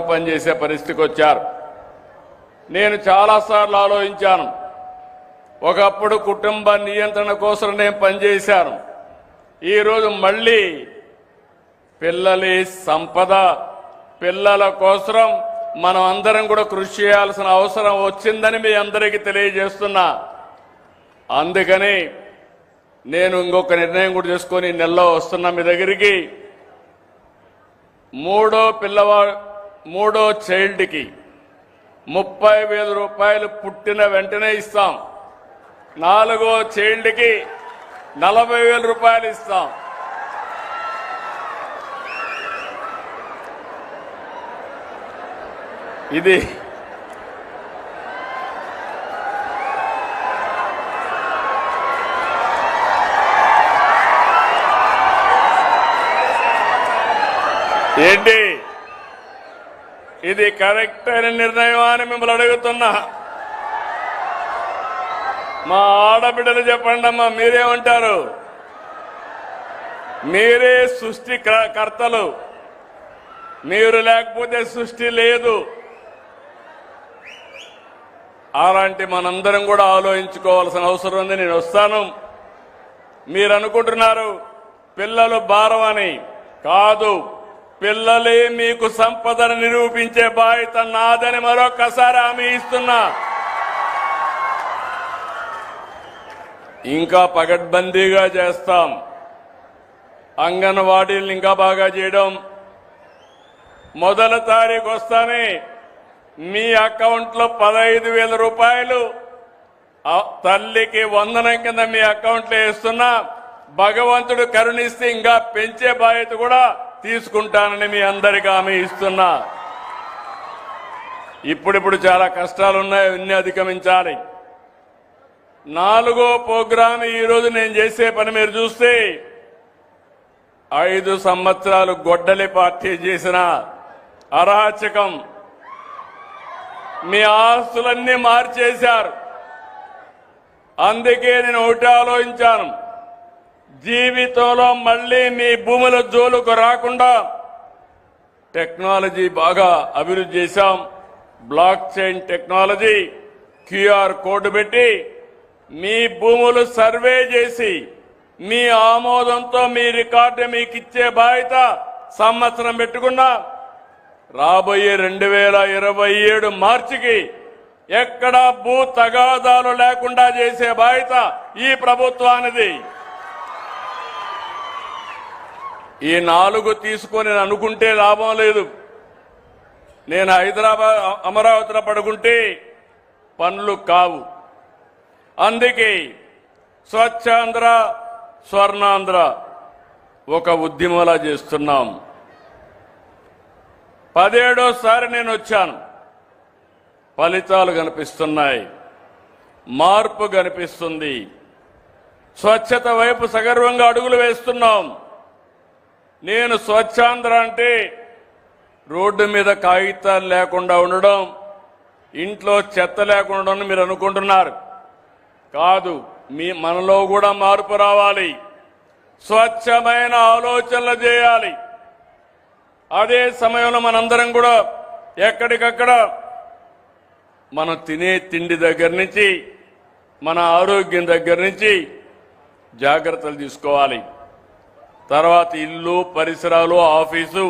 పనిచేసే పరిస్థితికి వచ్చారు. నేను చాలాసార్లు ఆలోచించాను. ఒకప్పుడు కుటుంబ నియంత్రణ కోసం నేను పనిచేశాను. ఈరోజు మళ్ళీ పిల్లలి సంపద, పిల్లల కోసం మనం అందరం కూడా కృషి చేయాల్సిన అవసరం వచ్చిందని మీ అందరికీ తెలియజేస్తున్నా. అందుకని నేను ఇంకొక నిర్ణయం కూడా చేసుకొని నెలలో వస్తున్నా మీ దగ్గరికి. మూడో చైల్డ్కి 30,000 రూపాయలు పుట్టిన వెంటనే ఇస్తాం. 4వ చైల్డ్కి 40,000 రూపాయలు ఇస్తాం. ఇది ఏంటి? ఇది కరెక్ట్ అయిన నిర్ణయం అని మిమ్మల్ని అడుగుతున్నా. మా ఆడబిడ్డలు చెప్పండి అమ్మా, మీరేమంటారు? మీరే సృష్టి కర్తలు, మీరు లేకపోతే సృష్టి లేదు. అలాంటి మనందరం కూడా ఆలోచించుకోవాల్సిన అవసరం ఉంది. నేను వస్తాను. మీరు అనుకుంటున్నారు పిల్లలు భారం అని. కాదు, పిల్లలే మీకు సంపదను నిరూపించే బాధ్యత నాదని మరొకసారి హామీ ఇస్తున్నా. ఇంకా పకడ్బందీగా చేస్తాం. అంగన్వాడీలను ఇంకా బాగా చేయడం. మొదటి తారీఖు వస్తానే మీ అకౌంట్లో 15,000 రూపాయలు తల్లికి వందనం కింద మీ అకౌంట్లో వేస్తున్నా. భగవంతుడు కరుణిస్తే ఇంకా పెంచే బాధ్యత కూడా తీసుకుంటానని మీ అందరికీ హామీ ఇస్తున్నా. ఇప్పుడిప్పుడు చాలా కష్టాలున్నాయి, ఇవన్నీ అధిగమించాలి. 4వ ప్రోగ్రాం ఈరోజు నేను చేసే పని మీరు చూస్తే 5 సంవత్సరాలు గొడ్డలి పార్టీ చేసిన అరాచకం, మీ ఆస్తులన్నీ మార్చేశారు. అందుకే నేను ఒకటి ఆలోచించాను, జీవితంలో మళ్లీ మీ భూముల జోలుకు రాకుండా టెక్నాలజీ బాగా అభివృద్ధి చేశాం. Block chain technology, QR code పెట్టి మీ భూములు సర్వే చేసి మీ ఆమోదంతో మీ రికార్డు మీకు ఇచ్చే బాధ్యత సంవత్సరం పెట్టుకున్నా. రాబోయే 2027 మార్చికి ఎక్కడా భూ తగాదాలు లేకుండా చేసే బాధ్యత ఈ ప్రభుత్వానిది. ఈ 4 తీసుకొని అనుకుంటే లాభం లేదు. నేను హైదరాబాద్ అమరావతిలో పడుకుంటే పనులు కావు. అందుకే స్వచ్ఛాంధ్ర స్వర్ణాంధ్ర ఒక ఉద్యమంలా చేస్తున్నాం. 17సారి నేను వచ్చాను. ఫలితాలు కనిపిస్తున్నాయి, మార్పు కనిపిస్తుంది. స్వచ్ఛత వైపు సగర్వంగా అడుగులు వేస్తున్నాం. నేను స్వచ్ఛాంధ్ర అంటే రోడ్డు మీద కాగితాలు లేకుండా ఉండడం, ఇంట్లో చెత్త లేకుండా ఉండడం మీరు అనుకుంటున్నారు. కాదు, మనలో కూడా మార్పు రావాలి. స్వచ్ఛమైన ఆలోచనలు చేయాలి. అదే సమయంలో మనందరం కూడా ఎక్కడికక్కడ మనం తినే తిండి దగ్గర నుంచి మన ఆరోగ్యం దగ్గర నుంచి జాగ్రత్తలు తీసుకోవాలి. తర్వాత ఇల్లు, పరిసరాలు, ఆఫీసు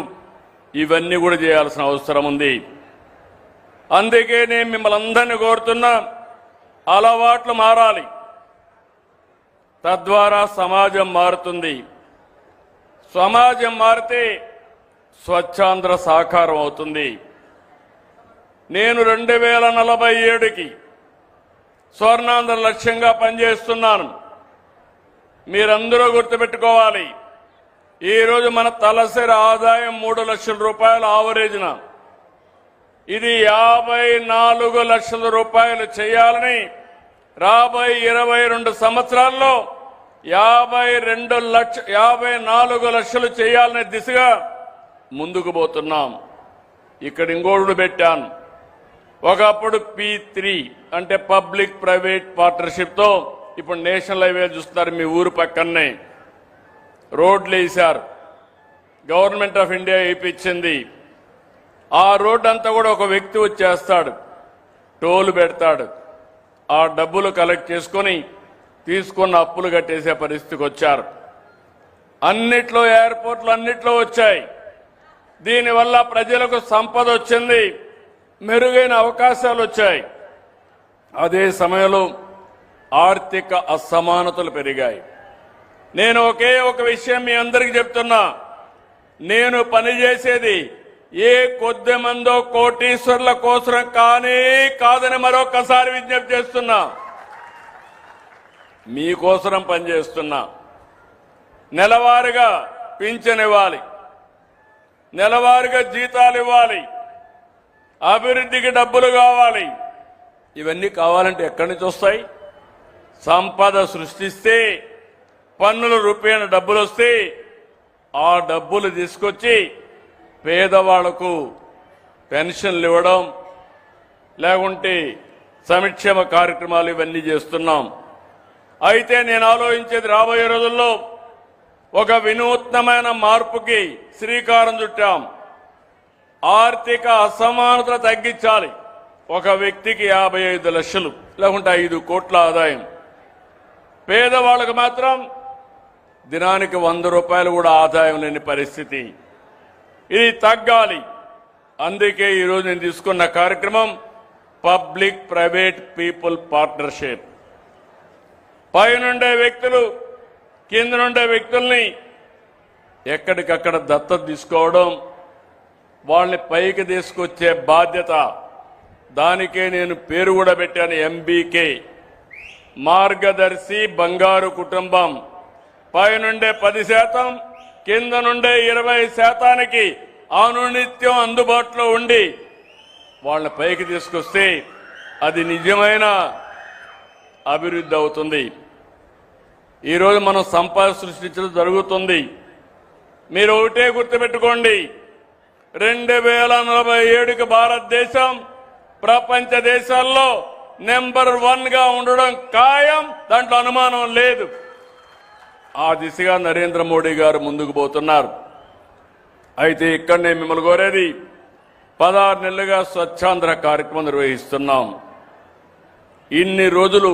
ఇవన్నీ కూడా చేయాల్సిన అవసరం ఉంది. అందుకే నేను మిమ్మల్ని అందరినీ కోరుతున్నా, అలవాట్లు మారాలి. తద్వారా సమాజం మారుతుంది. సమాజం మారితే స్వచ్ఛాంధ్ర సాకారం అవుతుంది. నేను 2047కి స్వర్ణాంధ్ర లక్ష్యంగా పనిచేస్తున్నాను. మీరందరూ గుర్తుపెట్టుకోవాలి, ఈరోజు మన తలసరి ఆదాయం 3 లక్షల రూపాయలు ఆవరేజ్న. ఇది 54 లక్షల రూపాయలు చేయాలని రాబోయే 22 సంవత్సరాల్లో 54 లక్షలు చేయాలనే దిశగా ముందుకు పోతున్నాం. ఇక్కడ ఇంకోడు పెట్టాను. ఒకప్పుడు P3 అంటే పబ్లిక్ ప్రైవేట్ పార్ట్నర్షిప్తో ఇప్పుడు నేషనల్ హైవే చూస్తారు. మీ ఊరు పక్కనే రోడ్లు వేశారు. గవర్నమెంట్ ఆఫ్ ఇండియా ఇప్పించింది. ఆ రోడ్డు అంతా కూడా ఒక వ్యక్తి వచ్చేస్తాడు, టోల్ పెడతాడు, ఆ డబ్బులు కలెక్ట్ చేసుకొని తీసుకున్న అప్పులు కట్టేసే పరిస్థితికి వచ్చారు. అన్నిట్లో ఎయిర్పోర్ట్లు అన్నిట్లో వచ్చాయి. దీనివల్ల ప్రజలకు సంపద వచ్చింది, మెరుగైన అవకాశాలు వచ్చాయి. అదే సమయంలో ఆర్థిక అసమానతలు పెరిగాయి. నేను ఒకే ఒక విషయం మీ అందరికీ చెప్తున్నా, నేను పనిచేసేది ఏ కొద్ది మందో కోటీశ్వర్ల కోసం కాదని మరొకసారి విజ్ఞప్తి చేస్తున్నా. మీకోసం పనిచేస్తున్నా. నెలవారీగా పింఛన్ ఇవ్వాలి, నెలవారీగా జీతాలు ఇవ్వాలి, అభివృద్ధికి డబ్బులు కావాలి. ఇవన్నీ కావాలంటే ఎక్కడి నుంచి వస్తాయి? సంపద సృష్టిస్తే, పన్నుల రూపేణ డబ్బులు వస్తే ఆ డబ్బులు తీసుకొచ్చి పేదవాళ్లకు పెన్షన్లు ఇవ్వడం, లేకుంటే సంక్షేమ కార్యక్రమాలు ఇవన్నీ చేస్తున్నాం. అయితే నేను ఆలోచించేది, రాబోయే రోజుల్లో ఒక వినూత్నమైన మార్పుకి శ్రీకారం చుట్టాం. ఆర్థిక అసమానతలు తగ్గించాలి. ఒక వ్యక్తికి 55 లక్షలు లేకుంటే 5 కోట్ల ఆదాయం, పేదవాళ్ళకు మాత్రం దినానికి 100 రూపాయలు కూడా ఆదాయం లేని పరిస్థితి. ఇది తగ్గాలి. అందుకే ఈరోజు నేను తీసుకున్న కార్యక్రమం పబ్లిక్ ప్రైవేట్ పీపుల్ పార్ట్నర్షిప్. పైనుండే వ్యక్తులు కింద నుండే వ్యక్తుల్ని ఎక్కడికక్కడ దత్తత తీసుకోవడం, వాళ్ళని పైకి తీసుకొచ్చే బాధ్యత. దానికే నేను పేరు కూడా పెట్టాను, ఎంబీకే, మార్గదర్శి బంగారు కుటుంబం. పైనుండే 10%, కింద నుండే 20%కి అనునిత్యం అందుబాటులో ఉండి వాళ్ళని పైకి తీసుకొస్తే అది నిజమైన అభివృద్ధి అవుతుంది. ఈరోజు మనం సంపద సృష్టించడం జరుగుతుంది. మీరు ఒకటే గుర్తుపెట్టుకోండి, 2047కి భారతదేశం ప్రపంచ దేశాల్లో నెంబర్ 1గా ఉండడం ఖాయం, దాంట్లో అనుమానం లేదు. ఆ దిశగా నరేంద్ర మోడీ గారు ముందుకు పోతున్నారు. అయితే ఇక్కడ నేను మిమ్మల్ని కోరేది, 16 నెలలుగా స్వచ్ఛాంధ్ర కార్యక్రమం నిర్వహిస్తున్నాం. ఇన్ని రోజులు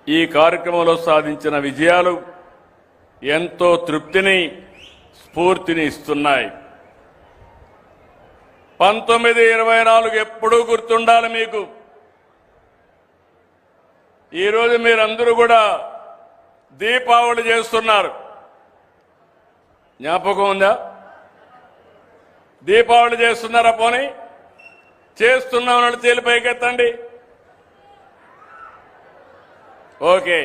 ఈ కార్యక్రమంలో సాధించిన విజయాలు ఎంతో తృప్తిని, స్ఫూర్తిని ఇస్తున్నాయి. 1924 ఎప్పుడూ గుర్తుండాలి మీకు. ఈరోజు మీరందరూ కూడా దీపావళి చేస్తున్నారు. జ్ఞాపకం ఉందా? దీపావళి చేస్తున్నారా? పోనీ చేస్తున్నామని చేలి పైకెత్తండి. ఓకే,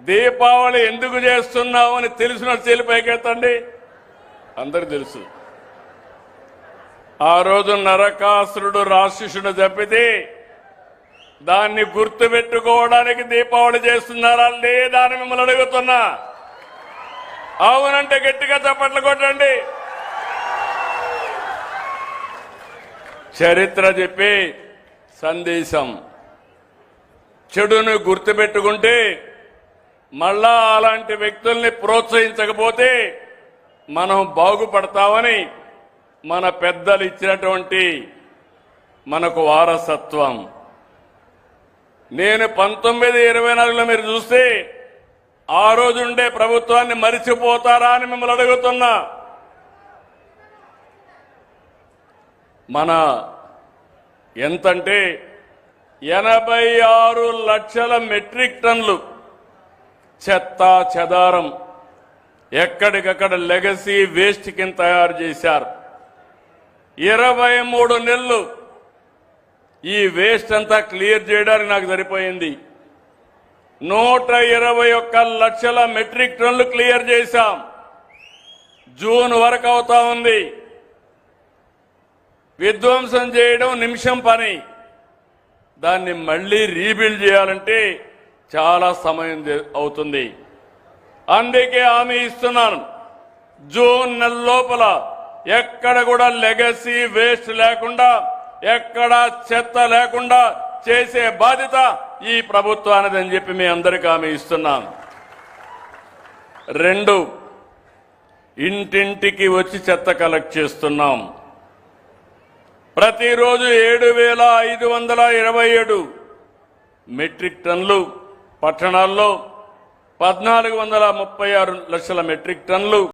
దీపావళి ఎందుకు చేస్తున్నామని తెలిసినట్టు చేలి పైకెత్తండి. అందరికి తెలుసు. ఆ రోజు నరకాసురుడు రాక్షసుడు తప్పితే దాన్ని గుర్తుపెట్టుకోవడానికి దీపావళి చేస్తున్నారా లేదా అని మిమ్మల్ని అడుగుతున్నా. అవునంటే గట్టిగా చప్పట్లు కొట్టండి. చరిత్ర చెప్పే సందేశం. చెడును గుర్తుపెట్టుకుంటే మళ్ళా అలాంటి వ్యక్తుల్ని ప్రోత్సహించకపోతే మనం బాగుపడతామని మన పెద్దలు ఇచ్చినటువంటి మనకు వారసత్వం. నేను 1924లో మీరు చూస్తే ఆ రోజుండే ప్రభుత్వాన్ని మరిచిపోతారా అని మిమ్మల్ని అడుగుతున్నా. మన ఎంతంటే 86 లక్షల మెట్రిక్ టన్నులు చెత్త చెదారం ఎక్కడికక్కడ లెగసీ వేస్ట్ కింద తయారు చేశారు. 23 నెలలు ఈ వేస్ట్ అంతా క్లియర్ చేయడానికి నాకు సరిపోయింది. 121 లక్షల మెట్రిక్ టన్నులు క్లియర్ చేశాం. జూన్ వరకు అవుతా ఉంది. విధ్వంసం చేయడం నిమిషం పని. దాన్ని మళ్లీ రీబిల్డ్ చేయాలంటే చాలా సమయం అవుతుంది. అందుకే హామీ ఇస్తున్నాను, జూన్ నెల లోపల ఎక్కడ కూడా లెగసీ వేస్ట్ లేకుండా, ఎక్కడ చెత్త లేకుండా చేసే బాధ్యత ఈ ప్రభుత్వానిది అని చెప్పి మీ అందరికీ హామీ ఇస్తున్నాను. 2, ఇంటింటికి వచ్చి చెత్త కలెక్ట్ చేస్తున్నాం. ప్రతిరోజు 7,527 మెట్రిక్ టన్నులు, పట్టణాల్లో 1,436 లక్షల మెట్రిక్ టన్నులు